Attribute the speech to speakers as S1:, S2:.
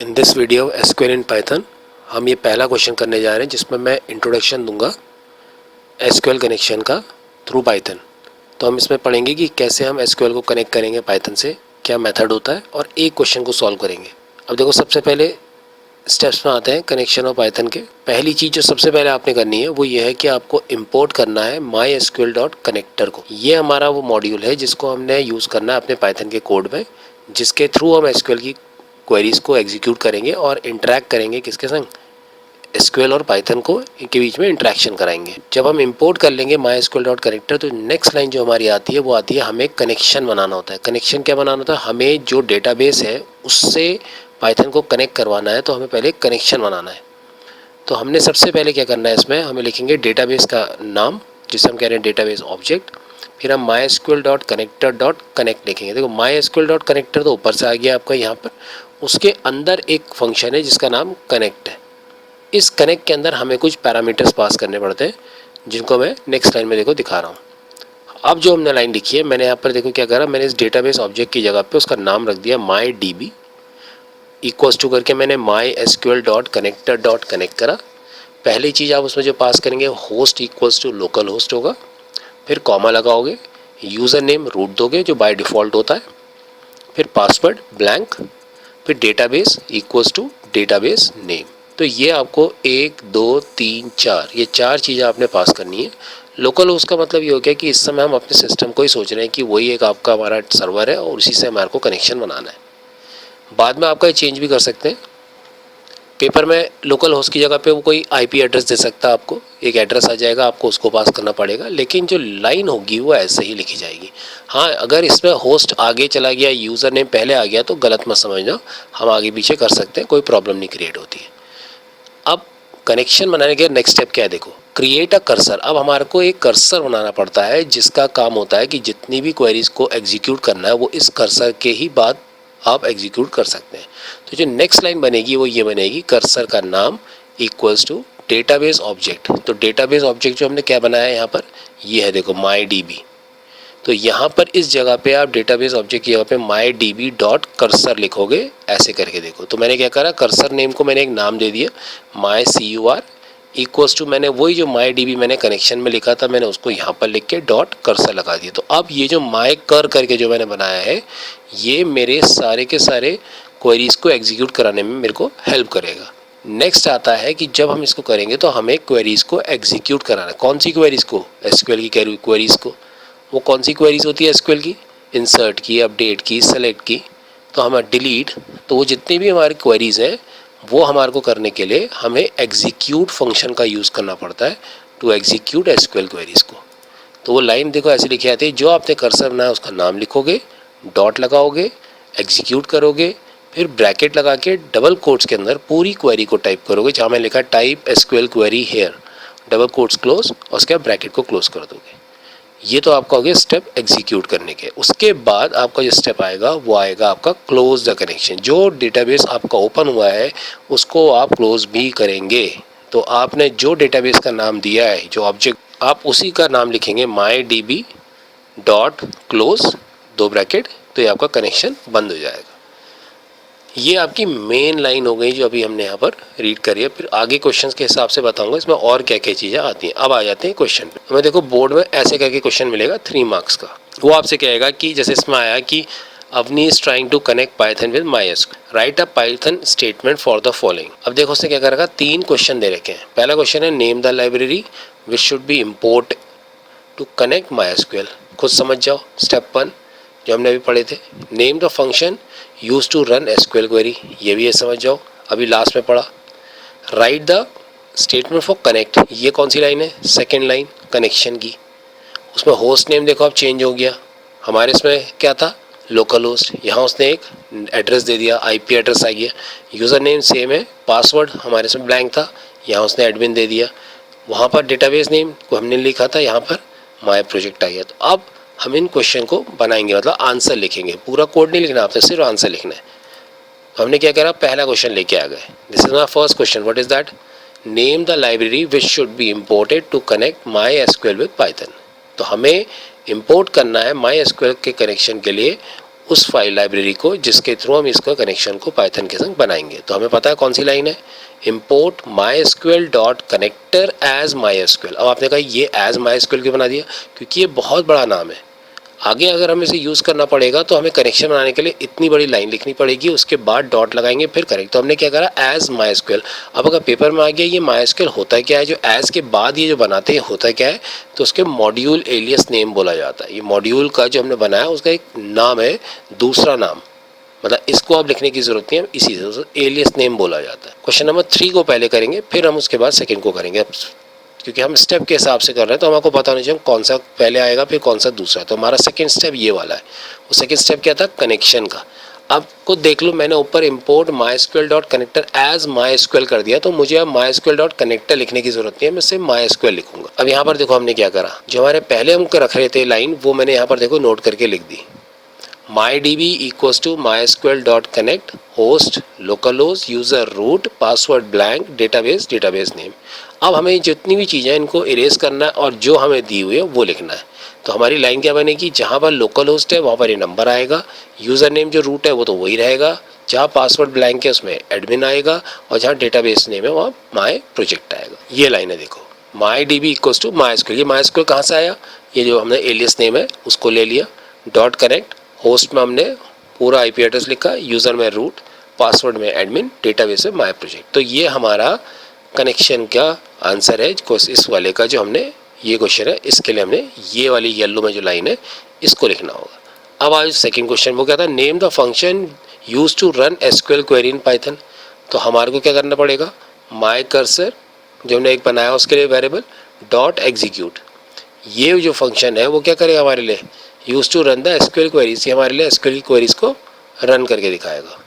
S1: In this video SQL in Python हम ये पहला क्वेश्चन करने जा रहे हैं जिसमें मैं इंट्रोडक्शन दूंगा एसक्यूएल कनेक्शन का थ्रू पाइथन। तो हम इसमें पढ़ेंगे कि कैसे हम एसक्यूएल को कनेक्ट करेंगे पाइथन से, क्या मेथड होता है और एक क्वेश्चन को सॉल्व करेंगे। अब देखो, सबसे पहले स्टेप्स में आते हैं कनेक्शन और पाइथन के। पहली चीज़ जो सबसे पहले आपने करनी है वो ये है कि आपको इंपोर्ट करना है mysql.connector को। ये हमारा वो मॉड्यूल है जिसको हमने यूज़ करना है अपने पाइथन के कोड में, जिसके थ्रू हम एसक्यूएल की क्वेरीज को एग्जीक्यूट करेंगे और इंटरेक्ट करेंगे किसके संग, एसक्यूएल और पाइथन को के बीच में इंटरेक्शन कराएंगे। जब हम इंपोर्ट कर लेंगे mysql.connector तो नेक्स्ट लाइन जो हमारी आती है वो आती है हमें कनेक्शन बनाना होता है। कनेक्शन क्या बनाना होता है, हमें जो डेटाबेस है उससे पाइथन को कनेक्ट करवाना है, तो हमें पहले कनेक्शन बनाना है। तो हमने सबसे पहले क्या करना है, इसमें हमें लिखेंगे डेटाबेस का नाम जिसे हम कह रहे हैं डेटाबेस ऑब्जेक्ट, फिर हम mysql.connector.connect लिखेंगे। देखो mysql.connector तो ऊपर से आ गया आपका यहाँ पर, उसके अंदर एक फंक्शन है जिसका नाम कनेक्ट है। इस कनेक्ट के अंदर हमें कुछ पैरामीटर्स पास करने पड़ते हैं जिनको मैं नेक्स्ट लाइन में देखो दिखा रहा हूँ। अब जो हमने लाइन लिखी है, मैंने यहाँ पर देखो क्या करा, मैंने इस डेटाबेस ऑब्जेक्ट की जगह पे उसका नाम रख दिया mydb इक्वल्स टू करके मैंने mysql.connector.connect करा। पहली चीज़ आप उसमें जो पास करेंगे host equals to local host होगा, फिर कॉमा लगाओगे, यूज़र नेम रूट दोगे जो बाय डिफ़ॉल्ट होता है, फिर पासवर्ड ब्लैंक, फिर database equals to database name. तो ये आपको 1 2 3 4 ये 4 चीज़ें आपने पास करनी है। लोकल होस्ट का मतलब ये हो गया कि इस समय हम अपने सिस्टम को ही सोच रहे हैं कि वही एक आपका हमारा सर्वर है और उसी से हमारे को कनेक्शन बनाना है। बाद में आपका ये चेंज भी कर सकते हैं। पेपर में लोकल होस्ट की जगह पे वो कोई आईपी एड्रेस दे सकता है, आपको एक एड्रेस आ जाएगा, आपको उसको पास करना पड़ेगा, लेकिन जो लाइन होगी वो ऐसे ही लिखी जाएगी। हाँ, अगर इसमें होस्ट आगे चला गया, यूज़र नेम पहले आ गया तो गलत मत समझना, हम आगे पीछे कर सकते हैं, कोई प्रॉब्लम नहीं क्रिएट होती है। अब कनेक्शन बनाने के नेक्स्ट स्टेप क्या है, देखो क्रिएट अ कर्सर। अब हमारे को एक कर्सर बनाना पड़ता है जिसका काम होता है कि जितनी भी क्वेरीज को एग्जीक्यूट करना है वो इस कर्सर के ही बाद आप एग्जीक्यूट कर सकते हैं। तो जो नेक्स्ट लाइन बनेगी वो ये बनेगी, कर्सर का नाम इक्वल्स टू डेटाबेस ऑब्जेक्ट। तो डेटाबेस ऑब्जेक्ट जो हमने क्या बनाया है यहाँ पर, ये है देखो mydb। तो यहाँ पर इस जगह पे आप डेटाबेस ऑब्जेक्ट की जगह पे mydb.cursor लिखोगे, ऐसे करके देखो। तो मैंने क्या करा, कर्सर नेम को मैंने एक नाम दे दिया mycur इक्वल्स टू, मैंने वही जो mydb मैंने कनेक्शन में लिखा था मैंने उसको यहाँ पर लिख के डॉट कर्सर लगा दिया। तो अब ये जो mycur करके जो मैंने बनाया है ये मेरे सारे के सारे क्वेरीज को एग्जीक्यूट कराने में मेरे को हेल्प करेगा। नेक्स्ट आता है कि जब हम इसको करेंगे तो हमें क्वेरीज को एग्जीक्यूट कराना है। कौन सी क्वेरीज को, एसक्यूएल की क्वेरीज को। वो कौन सी क्वेरीज होती है एसक्यूएल की, इंसर्ट की, अपडेट की, सेलेक्ट की, तो हमें डिलीट। तो वो जितनी भी हमारी क्वेरीज हैं वो हमारे को करने के लिए हमें एग्जीक्यूट फंक्शन का यूज़ करना पड़ता है टू एग्जीक्यूट एसक्यूएल क्वेरीज को। तो वो लाइन देखो ऐसे लिखी आती है, जो आपने कर्सर बनाया उसका नाम लिखोगे, डॉट लगाओगे, एग्जीक्यूट करोगे, फिर ब्रैकेट लगा के डबल कोट्स के अंदर पूरी क्वेरी को टाइप करोगे, जहाँ मैं लिखा type SQL query here, double quotes close और उसके बाद ब्रैकेट को क्लोज कर दोगे। ये तो आपका हो गया स्टेप एग्जीक्यूट करने के। उसके बाद आपका जो स्टेप आएगा वो आएगा आपका क्लोज द कनेक्शन। जो डेटाबेस आपका ओपन हुआ है उसको आप क्लोज भी करेंगे। तो आपने जो डेटाबेस का नाम दिया है, जो ऑब्जेक्ट, आप उसी का नाम लिखेंगे mydb डॉट क्लोज, दो ब्रैकेट, तो ये आपका कनेक्शन बंद हो जाएगा। ये आपकी मेन लाइन हो गई जो अभी हमने यहाँ पर रीड करी है। फिर आगे क्वेश्चंस के हिसाब से बताऊंगा इसमें और क्या क्या चीज़ें आती हैं। अब आ जाते हैं क्वेश्चन पे। हमें देखो बोर्ड में ऐसे करके क्वेश्चन मिलेगा 3 मार्क्स का। वो आपसे कहेगा कि जैसे इसमें आया कि Avni is trying to connect Python with MySQL, write a Python statement for the following. अब देखो उसने क्या कर रखा, 3 क्वेश्चन दे रखे हैं। पहला क्वेश्चन है name the library which should be import to connect MySQL। खुद समझ जाओ स्टेप 1 जो हमने अभी पढ़े थे। Name the function use to run SQL query, ये भी ये समझ जाओ, अभी लास्ट में पढ़ा। Write the statement for connect, ये कौन सी लाइन है, सेकेंड लाइन कनेक्शन की। उसमें होस्ट नेम देखो अब चेंज हो गया, हमारे इसमें क्या था लोकल होस्ट, यहाँ उसने एक एड्रेस दे दिया, आईपी एड्रेस आ गया। यूज़र नेम सेम है, पासवर्ड हमारे इसमें ब्लैंक था, यहाँ उसने एडमिन दे दिया। वहाँ पर डेटाबेस नेम को हमने लिखा था, यहाँ पर माय प्रोजेक्ट आ गया। तो अब हम इन क्वेश्चन को बनाएंगे, मतलब आंसर लिखेंगे, पूरा कोड नहीं लिखना आपसे, सिर्फ आंसर लिखना है। तो हमने क्या करा, पहला क्वेश्चन लेके आ गए। This is my first question, what is that, name the library which should be imported to connect MySQL with Python. तो हमें इंपोर्ट करना है MySQL के कनेक्शन के लिए उस फाइल लाइब्रेरी को जिसके थ्रू हम इसका कनेक्शन को पाइथन के संग बनाएंगे। तो हमें पता है कौन सी लाइन है, import mysql dot connector as mysql। अब आपने कहा ये एज mysql क्यों बना दिया, क्योंकि ये बहुत बड़ा नाम है, आगे अगर हमें इसे यूज़ करना पड़ेगा तो हमें कनेक्शन बनाने के लिए इतनी बड़ी लाइन लिखनी पड़ेगी, उसके बाद डॉट लगाएंगे फिर करेक्ट। तो हमने क्या करा, एज mysql। अब अगर पेपर में आ गया ये mysql होता क्या है, जो एज के बाद ये जो बनाते हैं होता क्या है, तो उसके मॉड्यूल एलियस नेम बोला जाता है। ये मॉड्यूल का जो हमने बनाया उसका एक नाम है, दूसरा नाम, मतलब इसको अब लिखने की जरूरत नहीं है, इसी से एलियस नेम बोला जाता है। क्वेश्चन नंबर 3 को पहले करेंगे, फिर हम उसके बाद सेकंड को करेंगे। अब क्योंकि हम स्टेप के हिसाब से कर रहे हैं तो हमको पता होना चाहिए कौन सा पहले आएगा फिर कौन सा दूसरा। तो हमारा सेकंड स्टेप ये वाला है। वो सेकंड स्टेप क्या था, कनेक्शन का। अब को देख लो, मैंने ऊपर import mysql dot connector as mysql कर दिया, तो मुझे अब mysql डॉट कनेक्टर लिखने की जरूरत नहीं है, मैं सिर्फ mysql लिखूंगा। अब यहाँ पर देखो हमने क्या करा, जो हमारे पहले हम रख रहे थे लाइन, वो मैंने यहाँ पर देखो नोट करके लिख दी, mydb equals to mysql dot connect host localhost user root password blank database name. अब हमें जितनी भी चीज़ें इनको इरेज करना है और जो हमें दी हुई है वो लिखना है। तो हमारी लाइन क्या बनेगी, जहाँ पर लोकल होस्ट है वहाँ पर ये नंबर आएगा, यूज़र नेम जो रूट है वो तो वही रहेगा, जहाँ पासवर्ड ब्लैंक है उसमें एडमिन आएगा, और जहाँ डेटाबेस नेम है वहाँ माई प्रोजेक्ट आएगा। ये लाइन है देखो, mydb इक्वल्स टू mysql। ये mysql कहाँ से आया, ये जो हमने एलियस नेम है उसको ले लिया, डॉट कनेक्ट होस्ट में हमने पूरा IP एड्रेस लिखा, यूज़र में रूट, पासवर्ड में एडमिन, डेटाबेस में माई प्रोजेक्ट। तो ये हमारा कनेक्शन का आंसर है इस वाले का, जो हमने ये क्वेश्चन है इसके लिए हमने ये वाली येलो में जो लाइन है इसको लिखना होगा। अब आज सेकंड क्वेश्चन वो क्या था, name the function use to run SQL query in Python. तो हमारे को क्या करना पड़ेगा, माई कर्सर जो हमने एक बनाया उसके लिए वेरिएबल डॉट एग्जीक्यूट, ये जो फंक्शन है वो क्या करेगा हमारे लिए, use to run the SQL queries, ये हमारे लिए SQL की क्वेरीज को रन करके दिखाएगा।